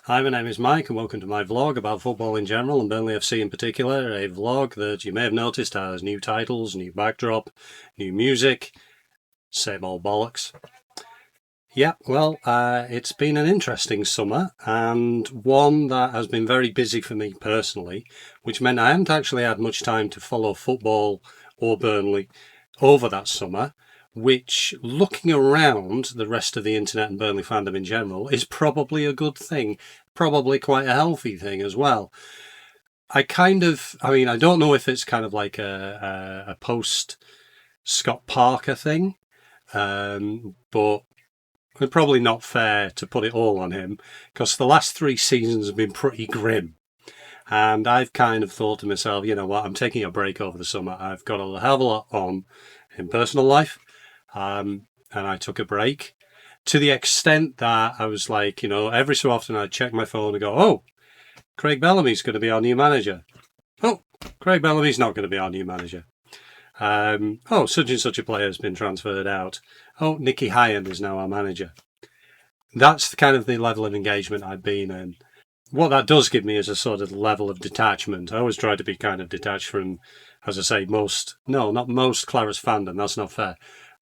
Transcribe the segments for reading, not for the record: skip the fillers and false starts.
Hi, my name is Mike and welcome to my vlog about football in general and Burnley FC in particular, a vlog that you may have noticed has new titles, new backdrop, new music, same old bollocks. Yeah, well, it's been an interesting summer and one that has been very busy for me personally, which meant I haven't actually had much time to follow football or Burnley over that summer, which, looking around the rest of the internet and Burnley fandom in general, is probably a good thing, probably quite a healthy thing as well. I don't know if it's kind of like a post Scott Parker thing, but it's probably not fair to put it all on him because the last 3 seasons have been pretty grim. And I've kind of thought to myself, you know what, I'm taking a break over the summer. I've got a hell of a lot on in personal life. And I took a break to the extent that I was like, every so often I'd check my phone and go, oh, Craig Bellamy's going to be our new manager. Oh, Craig Bellamy's not going to be our new manager. Oh, such and such a player has been transferred out. Oh, Nicky Hyen is now our manager. That's kind of the level of engagement I've been in. What that does give me is a sort of level of detachment. I always try to be kind of detached from, as I say, not most Clarets fandom, that's not fair.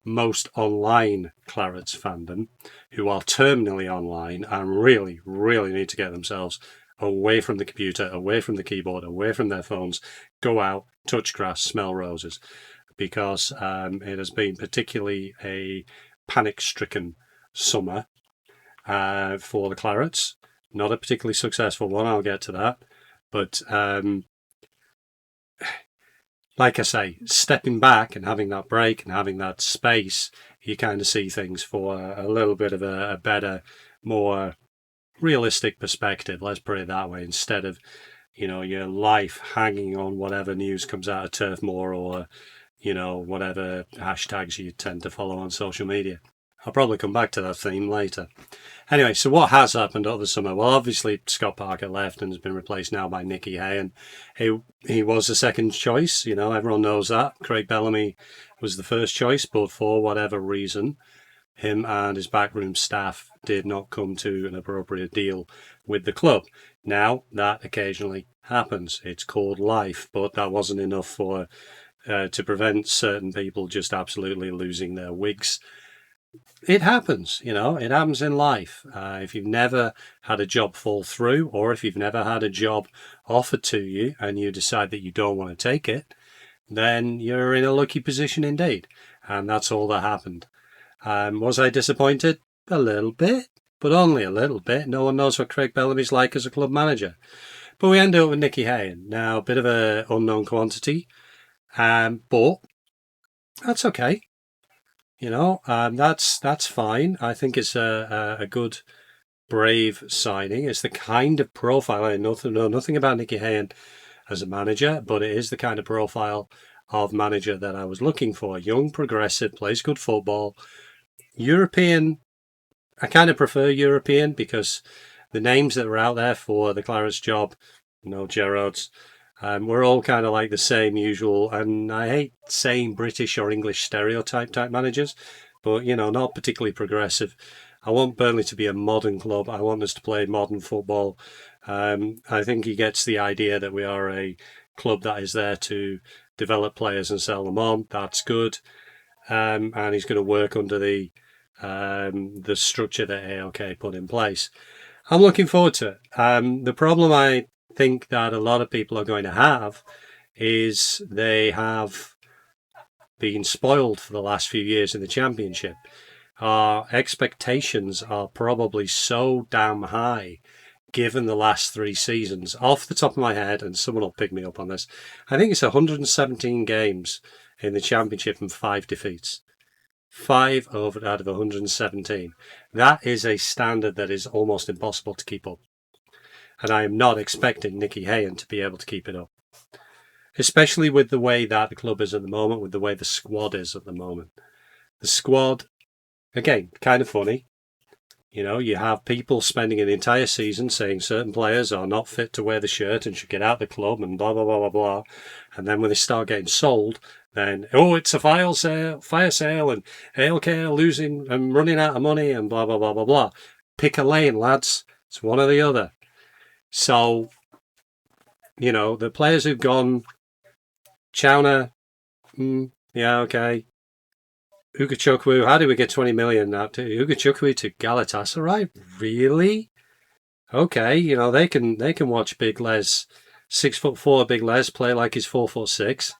Most online Clarets fandom who are terminally online and really, really need to get themselves away from the computer, away from the keyboard, away from their phones, go out, touch grass, smell roses, because it has been particularly a panic-stricken summer for the Clarets. Not a particularly successful one, I'll get to that. But like I say, stepping back and having that break and having that space, you kind of see things for a little bit of a better, more realistic perspective, let's put it that way, instead of, your life hanging on whatever news comes out of Turf Moor or, whatever hashtags you tend to follow on social media. I'll probably come back to that theme later. Anyway, so what has happened over the summer? Well, obviously Scott Parker left and has been replaced now by Nicky Hyen. He was the second choice, everyone knows that. Craig Bellamy was the first choice, but for whatever reason, him and his backroom staff did not come to an appropriate deal with the club. Now, that occasionally happens. It's called life, but that wasn't enough to prevent certain people just absolutely losing their wigs. It happens, it happens in life. If you've never had a job fall through, or if you've never had a job offered to you and you decide that you don't want to take it, then you're in a lucky position indeed. And that's all that happened. Was I disappointed? A little bit, but only a little bit. No one knows what Craig Bellamy's like as a club manager. But we end up with Nicky Hyen. Now, a bit of an unknown quantity, but that's okay. That's fine. I think it's a good, brave signing. It's the kind of profile. I know nothing about Nicky Hyen as a manager, but it is the kind of profile of manager that I was looking for. Young, progressive, plays good football. European. I kind of prefer European because the names that were out there for the Clarets job, Gerrards, we're all kind of like the same usual, and I hate saying British or English stereotype type managers, but not particularly progressive. I want Burnley to be a modern club. I want us to play modern football. I think he gets the idea that we are a club that is there to develop players and sell them on. That's good, and he's going to work under the structure that ALK put in place. I'm looking forward to it. The problem I think that a lot of people are going to have is they have been spoiled for the last few years in the Championship. Our expectations are probably so damn high given the last 3 seasons. Off the top of my head, and someone will pick me up on this, I think it's 117 games in the Championship and 5 defeats. 5 out of 117. That is a standard that is almost impossible to keep up. And I am not expecting Nicky Hyen to be able to keep it up. Especially with the way that the club is at the moment, with the way the squad is at the moment. The squad, again, kind of funny. You have people spending an entire season saying certain players are not fit to wear the shirt and should get out of the club and blah, blah, blah, blah, blah. And then when they start getting sold, then, it's a fire sale and ALK are losing and running out of money and blah, blah, blah, blah, blah. Pick a lane, lads. It's one or the other. So, you know, the players who've gone, Chowner, yeah, okay. Ugachukwu, how do we get 20 million out to Ugachukwu to Galatasaray? Really? Okay, you know, they can watch Big Les, 6'4" Big Les play like he's 4'6".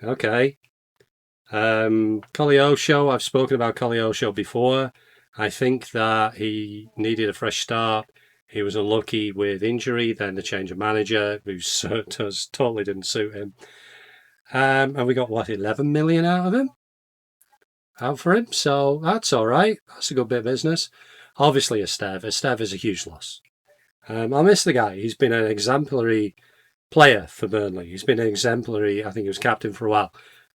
Okay. Koleosho, I've spoken about Koleosho before. I think that he needed a fresh start. He was unlucky with injury, then the change of manager, who totally didn't suit him. And we got, what, 11 million out of him? Out for him, so that's all right. That's a good bit of business. Obviously, Esteve is a huge loss. I miss the guy. He's been an exemplary player for Burnley. He's been an exemplary. I think he was captain for a while.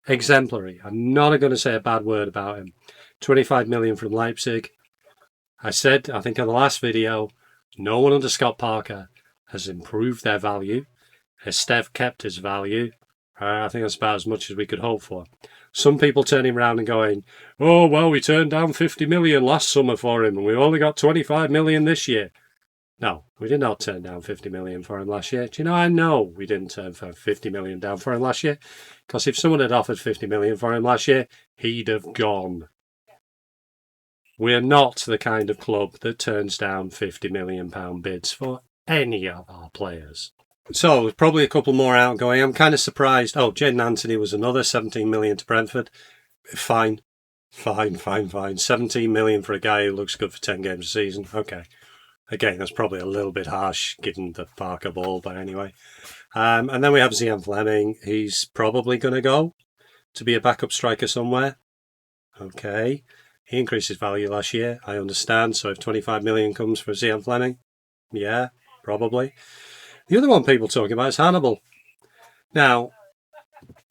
Exemplary. I'm not going to say a bad word about him. 25 million from Leipzig. I said, I think on the last video, no one under Scott Parker has improved their value. Esteve kept his value. I think that's about as much as we could hope for. Some people turning around and going, oh, well, we turned down 50 million last summer for him and we only got 25 million this year. No, we did not turn down 50 million for him last year. Do you know, I know we didn't turn 50 million down for him last year, because if someone had offered 50 million for him last year, he'd have gone. We're not the kind of club that turns down £50 million bids for any of our players. So, probably a couple more outgoing. I'm kind of surprised. Oh, Jaden Anthony was another 17 million to Brentford. Fine. 17 million for a guy who looks good for 10 games a season. Okay. Again, that's probably a little bit harsh given the Parker ball, but anyway. And then we have Zian Fleming. He's probably going to go to be a backup striker somewhere. Okay. He increased his value last year, I understand. So if 25 million comes for Zian Fleming, yeah, probably. The other one people talking about is Hannibal. Now,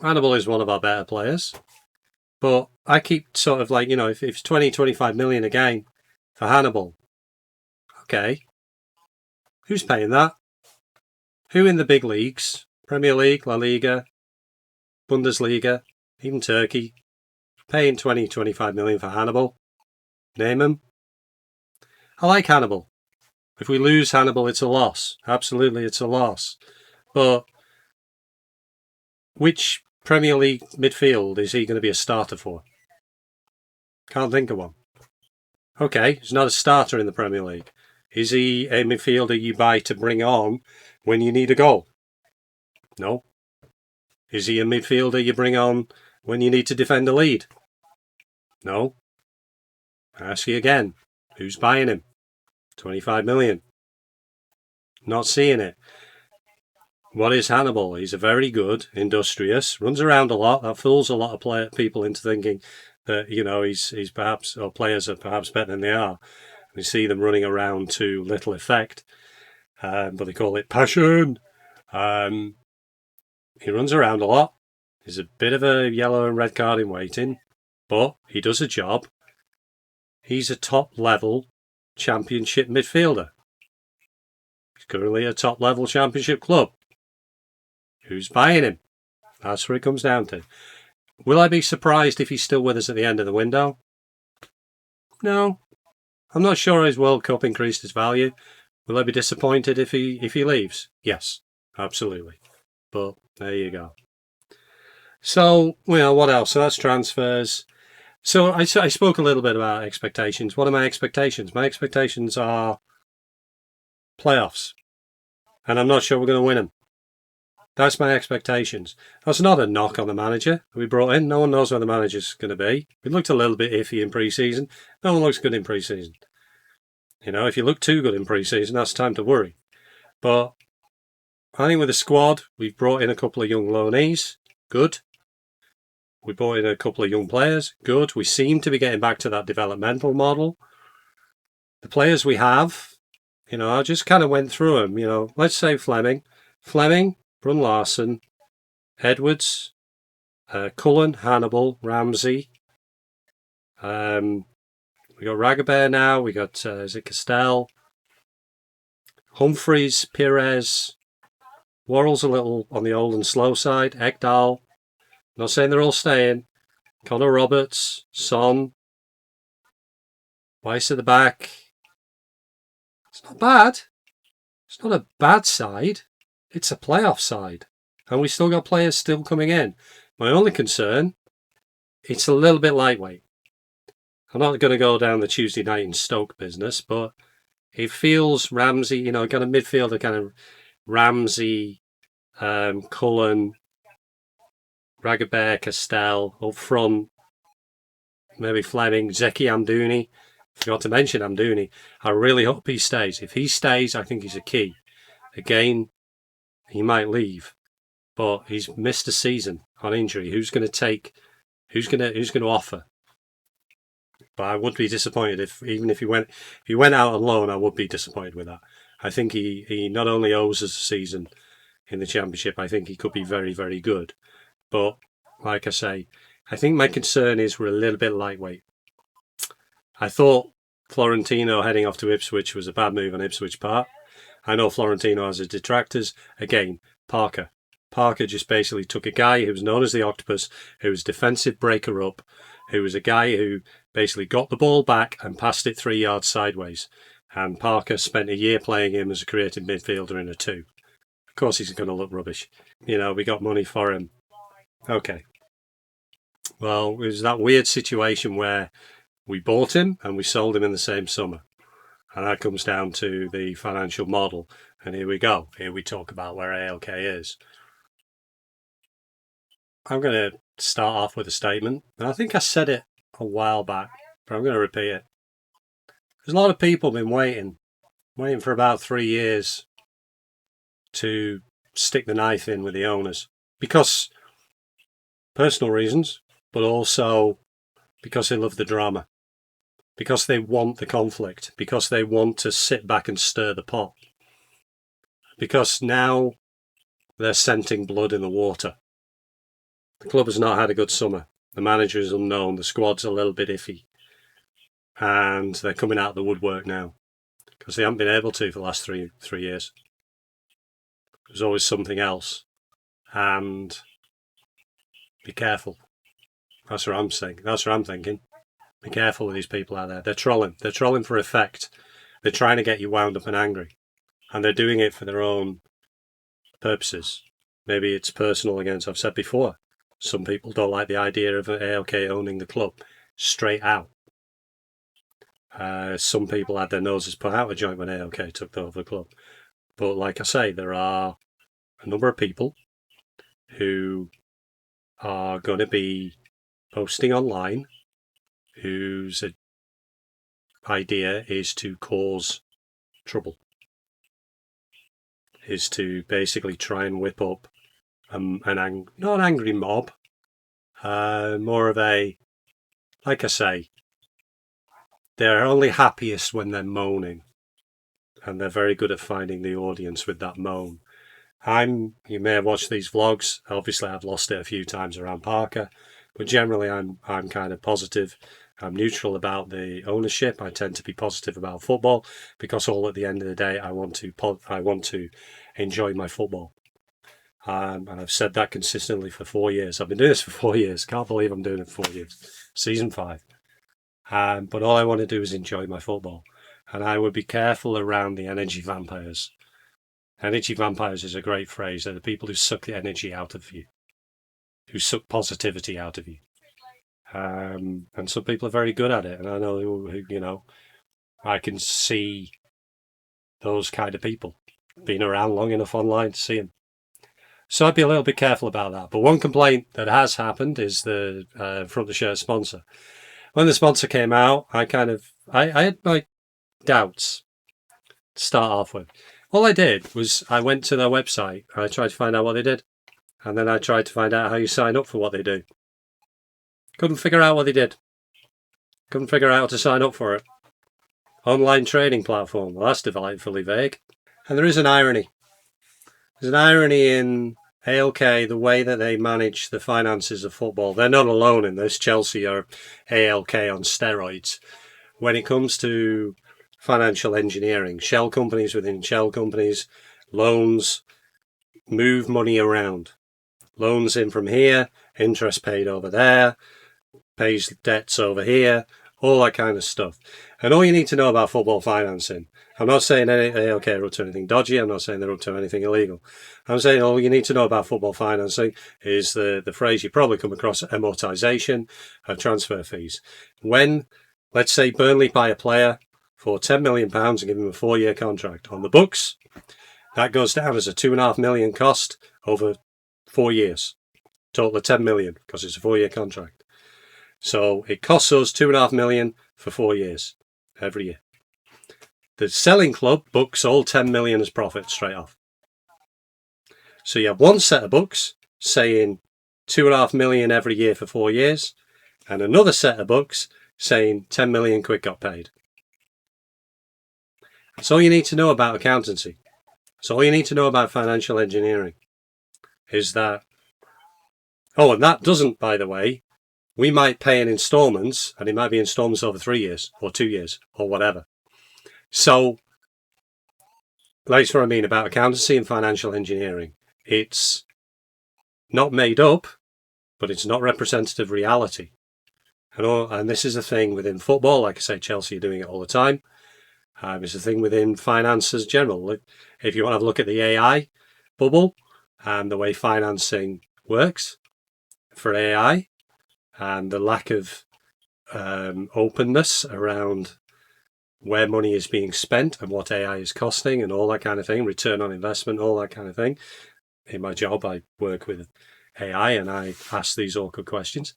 Hannibal is one of our better players, but I keep sort of like, you know, if it's 20, 25 million a game for Hannibal, okay, who's paying that? Who in the big leagues, Premier League, La Liga, Bundesliga, even Turkey, paying 20, 25 million for Hannibal? Name them. I like Hannibal. If we lose Hannibal, it's a loss. Absolutely, it's a loss. But which Premier League midfield is he going to be a starter for? Can't think of one. Okay, he's not a starter in the Premier League. Is he a midfielder you buy to bring on when you need a goal? No. Is he a midfielder you bring on when you need to defend a lead? No. I ask you again, who's buying him? 25 million. Not seeing it. What is Hannibal? He's a very good, industrious, runs around a lot. That fools a lot of people into thinking that, you know, he's perhaps, or players are perhaps better than they are. We see them running around to little effect, but they call it passion. He runs around a lot. He's a bit of a yellow and red card in waiting, but he does a job. He's a top-level championship midfielder. He's currently a top-level championship club. Who's buying him? That's what it comes down to. Will I be surprised if he's still with us at the end of the window? No. I'm not sure his World Cup increased his value. Will I be disappointed if he leaves? Yes, absolutely. But there you go. So, well, what else? So that's transfers. So I spoke a little bit about expectations. What are my expectations? My expectations are playoffs. And I'm not sure we're going to win them. That's my expectations. That's not a knock on the manager we brought in. No one knows where the manager's going to be. We looked a little bit iffy in pre-season. No one looks good in pre-season. You know, if you look too good in pre-season, that's time to worry. But I think with the squad, we've brought in a couple of young loanees. Good. We brought in a couple of young players. Good. We seem to be getting back to that developmental model. The players we have, you know, I just kind of went through them. You know, let's say Fleming, Brun Larson, Edwards, Cullen, Hannibal, Ramsey. We got Ragabert now. We got is it Castell, Humphreys, Perez. Worrell's a little on the old and slow side. Ekdal. Not saying they're all staying. Connor Roberts, Son, Weiss at the back. It's not bad. It's not a bad side. It's a playoff side. And we still got players still coming in. My only concern, it's a little bit lightweight. I'm not going to go down the Tuesday night in Stoke business, but it feels Ramsey, kind of midfielder, kind of Ramsey, Cullen, Ragabert, Castell, up front, maybe Fleming, Zeki Amdouni. Forgot to mention Amdouni. I really hope he stays. If he stays, I think he's a key. Again, he might leave, but he's missed a season on injury. Who's going to offer? But I would be disappointed if he went out on loan. I would be disappointed with that. I think he not only owes us a season in the Championship, I think he could be very, very good. But like I say, I think my concern is we're a little bit lightweight. I thought Florentino heading off to Ipswich was a bad move on Ipswich part. I know Florentino has his detractors. Again, Parker. Parker just basically took a guy who was known as the Octopus, who was defensive breaker up, who was a guy who basically got the ball back and passed it 3 yards sideways. And Parker spent a year playing him as a creative midfielder in a 2. Of course he's going to look rubbish. We got money for him. Okay. Well, it was that weird situation where we bought him and we sold him in the same summer. And that comes down to the financial model. And here we go. Here we talk about where ALK is. I'm going to start off with a statement. And I think I said it a while back, but I'm going to repeat it. There's a lot of people been waiting for about 3 years to stick the knife in with the owners. Because personal reasons, but also because they love the drama. Because they want the conflict. Because they want to sit back and stir the pot. Because now they're scenting blood in the water. The club has not had a good summer. The manager is unknown. The squad's a little bit iffy. And they're coming out of the woodwork now. Because they haven't been able to for the last three years. There's always something else. And be careful. That's what I'm saying. That's what I'm thinking. Be careful with these people out there. They're trolling. They're trolling for effect. They're trying to get you wound up and angry. And they're doing it for their own purposes. Maybe it's personal against, I've said before, some people don't like the idea of ALK owning the club straight out. Some people had their noses put out of joint when ALK took over the club. But like I say, there are a number of people who are going to be posting online whose idea is to cause trouble. Is to basically try and whip up not an angry mob, more of a, like I say, they're only happiest when they're moaning, and they're very good at finding the audience with that moan. You may have watched these vlogs. Obviously, I've lost it a few times around Parker, but generally, I'm kind of positive. I'm neutral about the ownership. I tend to be positive about football because all at the end of the day, I want to enjoy my football. And I've said that consistently for 4 years. I've been doing this for 4 years. Can't believe I'm doing it for 4 years. Season 5. But all I want to do is enjoy my football. And I would be careful around the energy vampires. Energy vampires is a great phrase. They're the people who suck the energy out of you. Who suck positivity out of you. And some people are very good at it. And I know who I can see those kind of people. Been around long enough online to see them. So I'd be a little bit careful about that. But one complaint that has happened is the front of the shirt sponsor. When the sponsor came out, I had my doubts to start off with. All I did was I went to their website and I tried to find out what they did. And then I tried to find out how you sign up for what they do. Couldn't figure out what they did. Couldn't figure out how to sign up for it. Online trading platform. Well, that's delightfully vague. And there is an irony. There's an irony in ALK, the way that they manage the finances of football. They're not alone in this. Chelsea are ALK on steroids. When it comes to financial engineering, shell companies within shell companies, loans, move money around. Loans in from here, interest paid over there, pays debts over here. all that kind of stuff. And all you need to know about football financing, I'm not saying they're up to anything dodgy, I'm not saying they're up to anything illegal. I'm saying all you need to know about football financing is the phrase you probably come across, amortization of transfer fees. When, let's say, Burnley buy a player for £10 million and give him a 4-year contract on the books, that goes down as a £2.5 million cost over 4 years. Total of 10 million because it's a 4-year contract. So it costs us £2.5 million for 4 years every year. The selling club books all 10 million as profit straight off. So you have one set of books saying £2.5 million every year for 4 years, and another set of books saying 10 million quid got paid. That's all you need to know about accountancy. That's all you need to know about financial engineering. Is that, oh, and that doesn't, by the way, we might pay in installments, and it might be installments over 3 years or 2 years or whatever. So that's what I mean about accountancy and financial engineering. It's not made up, but it's not representative reality. And this is a thing within football. Like I say, Chelsea are doing it all the time. It's a thing within finance as general. If you want to have a look at the AI bubble and the way financing works for AI and the lack of openness around where money is being spent and what AI is costing and all that kind of thing, return on investment, all that kind of thing. In my job, I work with AI and I ask these awkward questions.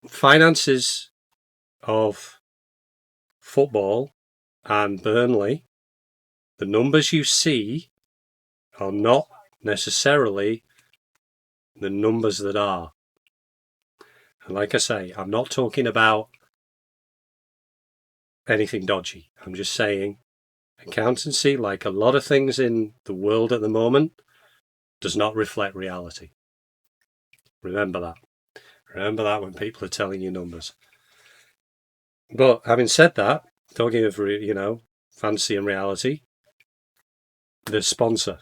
Finances of football and Burnley, the numbers you see are not necessarily the numbers that are. And like I say, I'm not talking about anything dodgy. I'm just saying accountancy, like a lot of things in the world at the moment, does not reflect reality. Remember that. Remember that when people are telling you numbers. But having said that, talking of, fantasy and reality, the sponsor.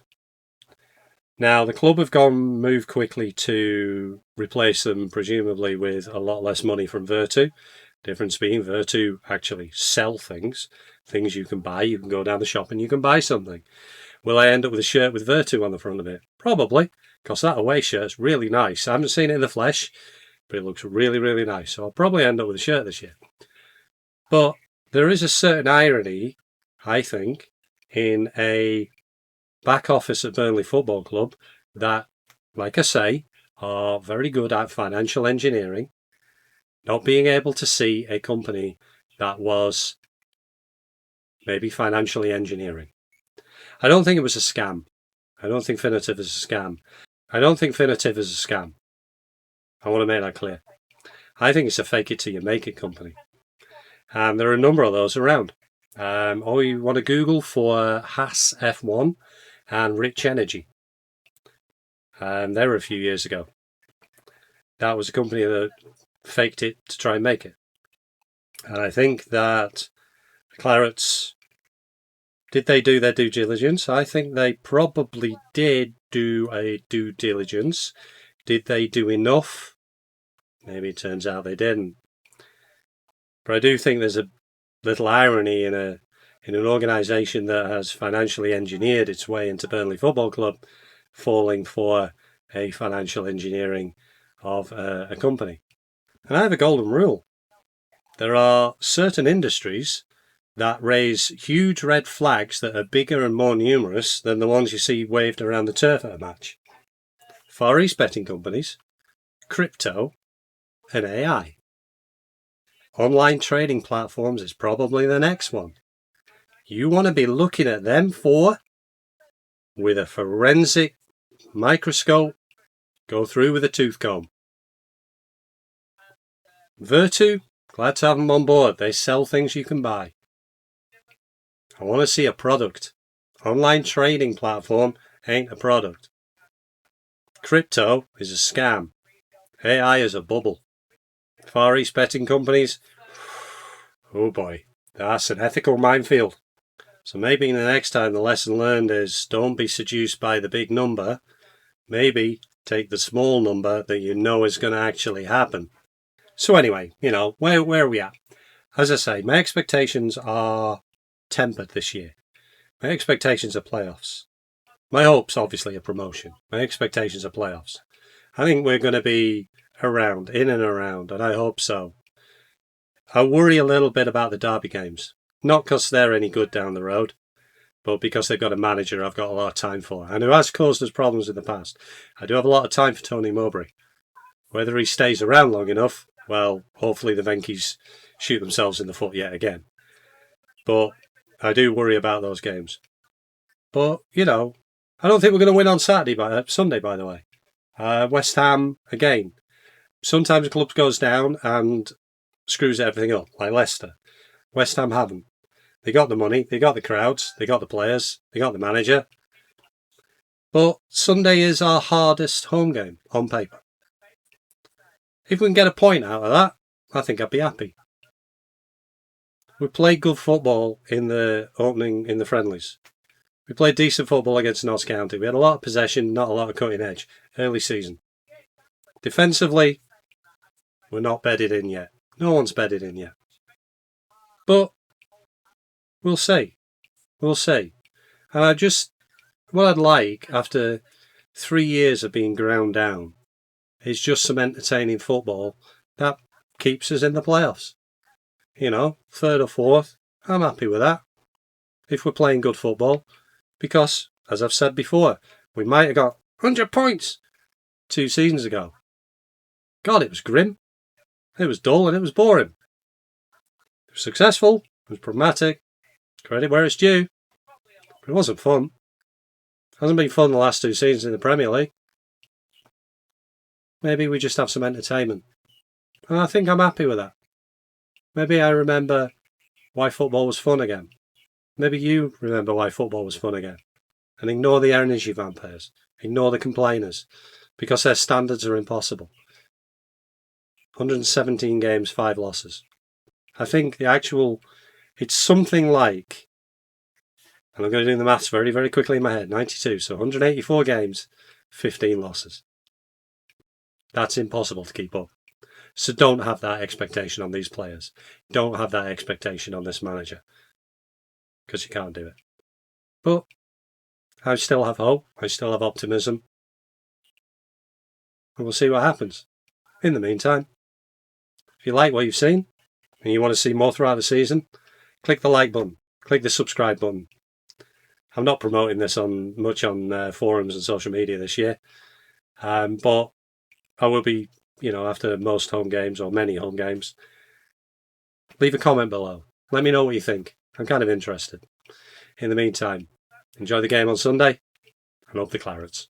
Now, the club have moved quickly to replace them, presumably with a lot less money from Virtu. Difference being Virtu actually sell things you can buy. You can go down the shop and you can buy something. Will I end up with a shirt with Virtu on the front of it? Probably, because that away shirt's really nice. I haven't seen it in the flesh, but it looks really, really nice. So I'll probably end up with a shirt this year. But there is a certain irony, I think, in a back office at Burnley Football Club that, like I say, are very good at financial engineering, not being able to see a company that was maybe financially engineering. I don't think it was a scam. I don't think Finitive is a scam. I want to make that clear. I think it's a fake it till you make it company. And there are a number of those around. Or you want to Google for Haas F1 and Rich Energy. They were a few years ago. That was a company that faked it to try and make it. And I think that the Clarets, did they do their due diligence? I think they probably did do a due diligence. Did they do enough? Maybe it turns out they didn't. But I do think there's a little irony in an organisation that has financially engineered its way into Burnley Football Club falling for a financial engineering of a company. And I have a golden rule. There are certain industries that raise huge red flags that are bigger and more numerous than the ones you see waved around the turf at a match. Far East betting companies, crypto, and AI. Online trading platforms is probably the next one. You want to be looking at them with a forensic microscope, go through with a tooth comb. Virtu, glad to have them on board. They sell things you can buy. I want to see a product. Online trading platform ain't a product. Crypto is a scam. AI is a bubble. Far East betting companies, oh boy, that's an ethical minefield. So maybe the next time the lesson learned is don't be seduced by the big number. Maybe take the small number that you know is going to actually happen. So anyway, where are we at? As I say, my expectations are tempered this year. My expectations are playoffs. My hopes, obviously, are promotion. My expectations are playoffs. I think we're going to be around, in and around, and I hope so. I worry a little bit about the derby games. Not because they're any good down the road, but because they've got a manager I've got a lot of time for, and who has caused us problems in the past. I do have a lot of time for Tony Mowbray. Whether he stays around long enough, well, hopefully the Venkies shoot themselves in the foot yet again. But I do worry about those games. But, I don't think we're going to win on Sunday, by the way. West Ham, again. Sometimes clubs goes down and screws everything up, like Leicester. West Ham haven't. They got the money, they got the crowds, they got the players, they got the manager. But Sunday is our hardest home game on paper. If we can get a point out of that, I think I'd be happy. We played good football in the friendlies. We played decent football against Notts County. We had a lot of possession, not a lot of cutting edge. Early season. Defensively, we're not bedded in yet. No one's bedded in yet. But we'll see. We'll see. And what I'd like after 3 years of being ground down is just some entertaining football that keeps us in the playoffs. Third or fourth, I'm happy with that. If we're playing good football. Because, as I've said before, we might have got 100 points 2 seasons ago. God, it was grim. It was dull and it was boring. It was successful. It was pragmatic. Credit where it's due. But it wasn't fun. It hasn't been fun the last 2 seasons in the Premier League. Maybe we just have some entertainment. And I think I'm happy with that. Maybe I remember why football was fun again. Maybe you remember why football was fun again. And ignore the energy vampires. Ignore the complainers. Because their standards are impossible. 117 games, 5 losses. I think it's something like, and I'm going to do the maths very, very quickly in my head, 92. So 184 games, 15 losses. That's impossible to keep up. So don't have that expectation on these players. Don't have that expectation on this manager. Because you can't do it. But I still have hope. I still have optimism. And we'll see what happens. In the meantime, if you like what you've seen and you want to see more throughout the season, click the like button. Click the subscribe button. I'm not promoting this much on forums and social media this year. But I will be, after most home games or many home games. Leave a comment below. Let me know what you think. I'm kind of interested. In the meantime, enjoy the game on Sunday and up the Clarets.